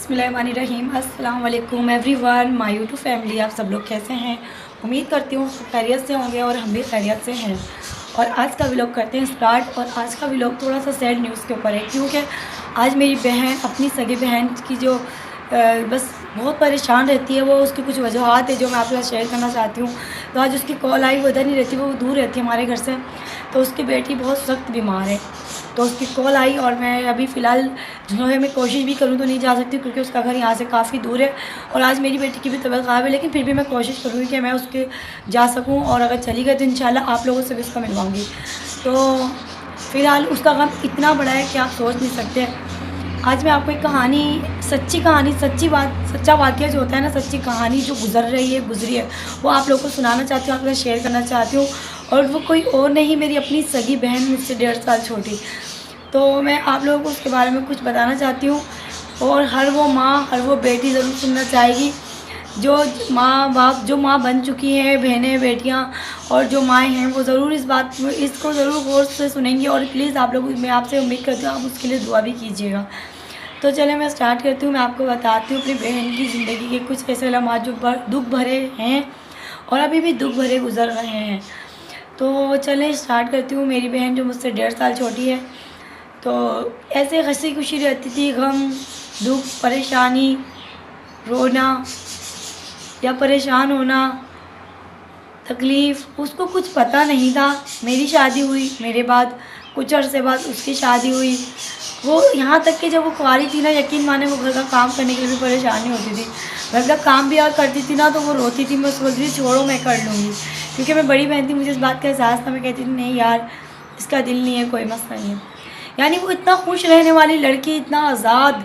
बिस्मिल्लाहिर्रहमानिर्रहीम। अस्सलाम वालेकुम एवरीवन, माय यूट्यूब फैमिली। आप सब लोग कैसे हैं? उम्मीद करती हूँ खैरियत से होंगे और हम भी खैरियत से हैं। और आज का व्लॉग करते हैं स्टार्ट। और आज का व्लॉग थोड़ा सा सैड न्यूज़ के ऊपर है, क्योंकि आज मेरी बहन अपनी सगी बहन की जो बस बहुत परेशान रहती है, वो उसकी कुछ वजूहत है जो मैं आपके साथ शेयर करना चाहती हूँ। तो आज उसकी कॉल आई, वो इधर नहीं रहती, वो दूर रहती है हमारे घर से। तो उसकी बेटी बहुत सख्त बीमार है, तो उसकी कॉल आई और मैं अभी फ़िलहाल जो है मैं कोशिश भी करूँ तो नहीं जा सकती, क्योंकि उसका घर यहाँ से काफ़ी दूर है। और आज मेरी बेटी की भी तबीयत ख़राब है, लेकिन फिर भी मैं कोशिश करूँगी कि मैं उसके जा सकूँ, और अगर चली गई तो इंशाल्लाह आप लोगों से भी उसका मिलवाऊँगी। तो फ़िलहाल उसका गम इतना बड़ा है कि आप सोच नहीं सकते। आज मैं आपको एक कहानी, सच्ची कहानी, सच्ची बात, सच्चा वाक़या जो होता है ना, सच्ची कहानी जो गुज़री है, वो आप लोगों को सुनाना चाहती हूँ, आपके साथ शेयर करना चाहती हूँ। और वो कोई और नहीं, मेरी अपनी सगी बहन, मुझसे 1.5 साल छोटी। तो मैं आप लोगों को उसके बारे में कुछ बताना चाहती हूँ। और हर वो माँ, हर वो बेटी ज़रूर सुनना चाहेगी, जो माँ बाप, जो माँ बन चुकी हैं, बहनें बेटियाँ, और जो माएँ हैं, वो ज़रूर इस बात में, इसको ज़रूर गौर से सुनेंगी। और प्लीज़ आप लोग, मैं आपसे उम्मीद करती हूँ आप उसके लिए दुआ भी कीजिएगा। तो चलिए मैं स्टार्ट करती हूँ। मैं आपको बताती हूँ अपनी बहन की ज़िंदगी के कुछ ऐसे लम्हात जो दुख भरे हैं और अभी भी दुख भरे गुजर रहे हैं। तो चलें स्टार्ट करती हूँ। मेरी बहन जो मुझसे 1.5 साल छोटी है, तो ऐसे हंसी खुशी रहती थी। गम, दुख, परेशानी, रोना या परेशान होना, तकलीफ़, उसको कुछ पता नहीं था। मेरी शादी हुई, मेरे बाद कुछ अरसे बाद उसकी शादी हुई। वो यहाँ तक कि जब वो कुंवारी थी ना, यकीन माने, वो घर का काम करने के लिए भी परेशानी होती थी। घर का काम भी अगर करती थी ना, तो वो रोती थी। मैं सोचती थी छोड़ो, मैं कर लूँगी, क्योंकि मैं बड़ी बहन थी, मुझे इस बात का एहसास था। मैं कहती थी नहीं यार, इसका दिल नहीं है, कोई मसला नहीं है। यानी वो इतना खुश रहने वाली लड़की, इतना आज़ाद,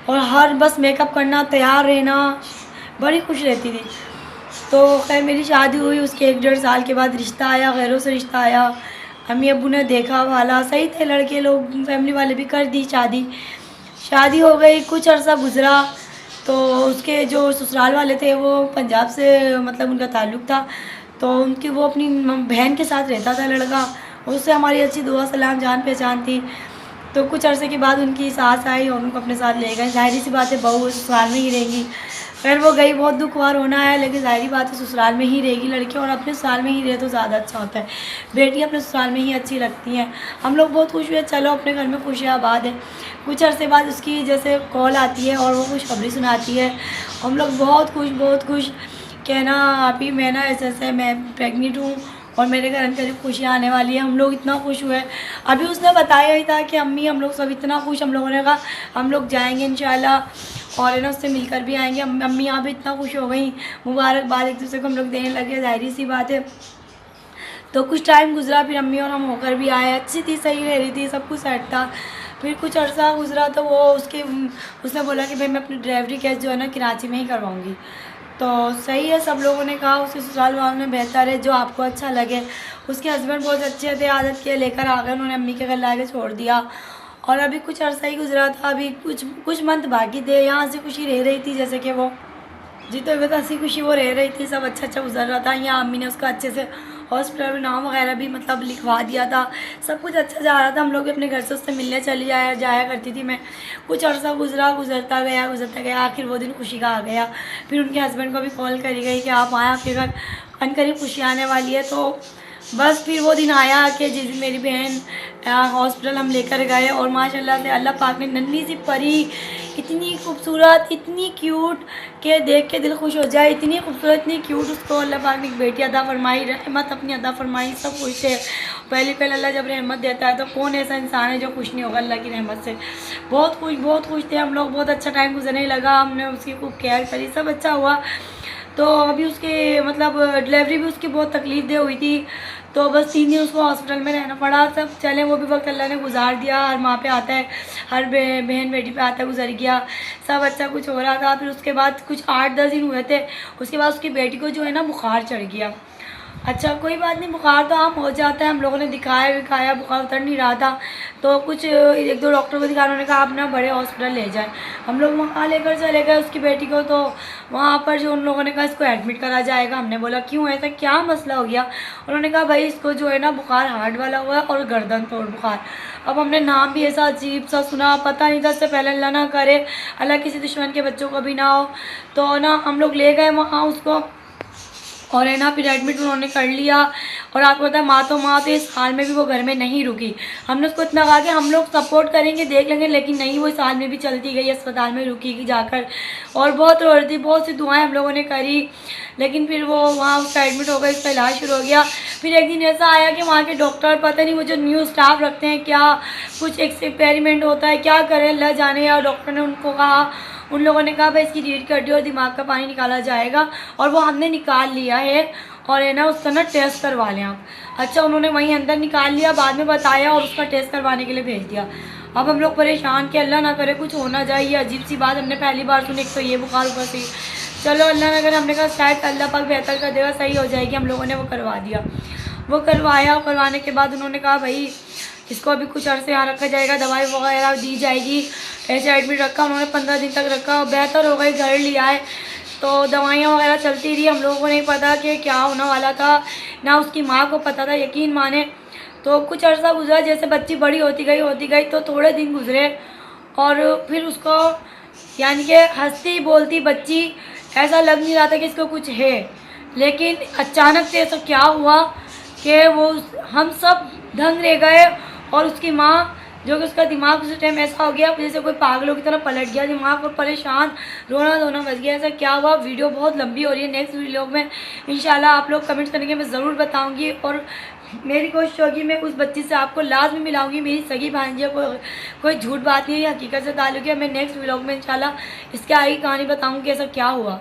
और हर बस मेकअप करना, तैयार रहना, बड़ी खुश रहती थी। तो खैर मेरी शादी हुई, उसके 1.5 साल के बाद रिश्ता आया, गैरों से रिश्ता आया। अम्मी अब्बू ने देखा, भाला, सही थे लड़के लोग, फैमिली वाले भी कर दी शादी। शादी हो गई, कुछ अर्सा गुजरा, तो उसके जो ससुराल वाले थे वो पंजाब से, मतलब उनका ताल्लुक़ था। तो उनकी, वो अपनी बहन के साथ रहता था लड़का, उससे हमारी अच्छी दुआ सलाम, जान पहचान थी। तो कुछ अरसे के बाद उनकी सास आई और उनको अपने साथ ले गए। ज़ाहिर सी बात है, बहू ससुराल में ही रहेंगी। खैर वो गई, बहुत दुख हुआ, रोना है, लेकिन ज़ाहिर बात है ससुराल में ही रहेगी लड़की, और अपने ससुराल में ही रहे तो ज़्यादा अच्छा होता है। बेटी अपने ससुराल में ही अच्छी लगती हैं। हम लोग बहुत खुश हुए, चलो अपने घर में खुशियाँ आबाद है। कुछ अरसे बाद उसकी जैसे कॉल आती है और वो खुशखबरी सुनाती है। हम लोग बहुत खुश, कहना अभी मैं ना ऐसे मैं प्रेग्नेंट हूँ और मेरे घर में करीब खुशियाँ आने वाली है। हम लोग इतना खुश हुए। अभी उसने बताया ही था कि अम्मी, हम लोग सब इतना खुश, हम लोगों ने कहा हम लोग जाएंगे इंशाल्लाह, और है ना उससे मिलकर भी आएंगे। अम्मी यहाँ भी इतना खुश हो गई, मुबारकबाद एक दूसरे को हम लोग देने लगे, ज़ाहिर सी बात है। तो कुछ टाइम गुजरा, फिर अम्मी और हम होकर भी आए। अच्छी थी, सही रह रही थी, सब कुछ सेट था। फिर कुछ अर्सा गुजरा तो वो उसने बोला कि भाई मैं अपनी ड्राइवरी केस जो है ना कराची में ही करवाऊँगी। तो सही है, सब लोगों ने कहा उसके ससुराल वालों ने बेहतर है, जो आपको अच्छा लगे। उसके हस्बैंड बहुत अच्छे थे, आदत के लेकर आ गए, उन्होंने अम्मी के घर ला के छोड़ दिया। और अभी कुछ अर्सा ही गुजरा था, अभी कुछ मंथ बाकी थे। यहाँ से खुशी रह रही थी, जैसे कि वो जी, तो बस हंसी खुशी वो रह रही थी, सब अच्छा गुजर रहा था। यहाँ अम्मी ने उसका अच्छे से हॉस्पिटल में नाम वगैरह भी मतलब लिखवा दिया था, सब कुछ अच्छा जा रहा था। हम लोग भी अपने घर से उससे मिलने चली जाया करती थी मैं। कुछ अर्सा गुजरा, गुजरता गया, आखिर वो दिन खुशी का आ गया। फिर उनके हस्बैंड को भी कॉल करी गई कि आप आए, आपके घर अनकरीब खुशी आने वाली है। तो बस फिर वो दिन आया कि जिस दिन मेरी बहन हॉस्पिटल हम लेकर गए, और माशाल्लाह से अल्लाह पाक ने नन्ही सी परी, इतनी खूबसूरत, इतनी क्यूट के देख के दिल खुश हो जाए, इतनी खूबसूरत, इतनी क्यूट, उसको अल्लाह पाक ने एक बेटी अदा फरमाई, रहमत अपनी अदा फरमाई। सब खुश थे। पहले अल्लाह जब रहमत देता है तो कौन ऐसा इंसान है जो खुश नहीं होगा अल्लाह की रहमत से। बहुत खुश थे हम लोग, बहुत अच्छा टाइम गुजरने लगा। हमने उसकी खूब केयर करी, सब अच्छा हुआ। तो अभी उसके मतलब डिलीवरी भी उसकी बहुत तकलीफ़ दे हुई थी, तो बस 3 दिन उसको हॉस्पिटल में रहना पड़ा। सब चले, वो भी वक्त अल्लाह ने गुजार दिया। हर माँ पे आता है, हर बहन बेटी पे आता है, गुजर गया। सब अच्छा कुछ हो रहा था। फिर उसके बाद कुछ 8-10 दिन हुए थे, उसके बाद उसकी बेटी को जो है ना बुखार चढ़ गया। अच्छा कोई बात नहीं, बुखार तो आम हो जाता है। हम लोगों ने दिखाया, बुखार उतर नहीं रहा था। तो कुछ 1-2 डॉक्टर को दिखाया, उन्होंने कहा आप ना बड़े हॉस्पिटल ले जाएं। हम लोग वहाँ लेकर चले गए उसकी बेटी को। तो वहाँ पर जो उन लोगों ने कहा इसको एडमिट करा जाएगा। हमने बोला क्यों, ऐसा क्या मसला हो गया? उन्होंने कहा भाई इसको जो है ना बुखार हार्ट वाला हुआ है और गर्दन तोड़ बुखार। अब हमने नाम भी ऐसा अजीब सा सुना, पता नहीं था, इससे पहले अल्लाह ना करे, अल्लाह किसी दुश्मन के बच्चों को भी ना हो। तो ना हम लोग ले गए वहाँ उसको, और है ना फिर एडमिट उन्होंने कर लिया। और आपको पता है माँ तो इस हाल में भी वो घर में नहीं रुकी। हमने उसको इतना कहा कि हम लोग सपोर्ट करेंगे, देख लेंगे, लेकिन नहीं, वो इस हाल में भी चलती गई, अस्पताल में रुकी जाकर। और बहुत रो रही थी, बहुत सी दुआएं हम लोगों ने करी, लेकिन फिर वो वहाँ उसका एडमिट हो गया, इसका इलाज शुरू हो गया। फिर एक दिन ऐसा आया कि वहाँ के डॉक्टर, पता नहीं वो जो न्यू स्टाफ रखते हैं क्या, कुछ एक्सपेरिमेंट होता है, क्या करें अल्लाह जाने। या डॉक्टर ने उनको कहा, उन लोगों ने कहा भाई इसकी रीढ़ की हड्डी और दिमाग का पानी निकाला जाएगा, और वो हमने निकाल लिया है, और है ना उसका ना टेस्ट करवा लें आप। अच्छा, उन्होंने वहीं अंदर निकाल लिया, बाद में बताया और उसका टेस्ट करवाने के लिए भेज दिया। अब हम लोग परेशान कि अल्लाह ना करे कुछ होना जाए, ये अजीब सी बात हमने पहली बार सुनी। एक तो ये बुखार ऊपर से, चलो अल्लाह ना करे, हमने कहा शायद अल्लाह पाक बेहतर कर देगा, सही हो जाएगी। हम लोगों ने वो करवा दिया, वो करवाया। और करवाने के बाद उन्होंने कहा भाई इसको अभी कुछ अर्से यहाँ रखा जाएगा, दवाई वगैरह दी जाएगी। ऐसे एडमिट रखा उन्होंने, 15 दिन तक रखा, बेहतर हो गई, घर लिया है। तो दवाइयाँ वगैरह चलती रही, हम लोगों को नहीं पता कि क्या होने वाला था, ना उसकी माँ को पता था, यकीन माने। तो कुछ अर्सा गुजरा, जैसे बच्ची बड़ी होती गई तो थोड़े दिन गुजरे, और फिर उसको यानी कि हंसती बोलती बच्ची, ऐसा लग नहीं रहा था कि इसको कुछ है। लेकिन अचानक से ऐसा क्या हुआ कि वो हम सब दंग रह गए, और उसकी माँ जो कि उसका दिमाग उस टाइम ऐसा हो गया जैसे कोई पागलों की तरह पलट गया दिमाग, और परेशान, रोना धोना बच गया। ऐसा क्या हुआ? वीडियो बहुत लंबी हो रही है, नेक्स्ट वीडियो में इंशाल्लाह आप लोग कमेंट्स करेंगे, मैं ज़रूर बताऊंगी। और मेरी कोशिश होगी मैं उस बच्ची से आपको लाजमी मिलाऊंगी, मेरी सगी भांजी, कोई झूठ बात नहीं है, हकीकत से ताल्लुक़ है। मैं नेक्स्ट व्लॉग में इंशाल्लाह इसके आगे कहानी बताऊंगी ऐसा क्या हुआ।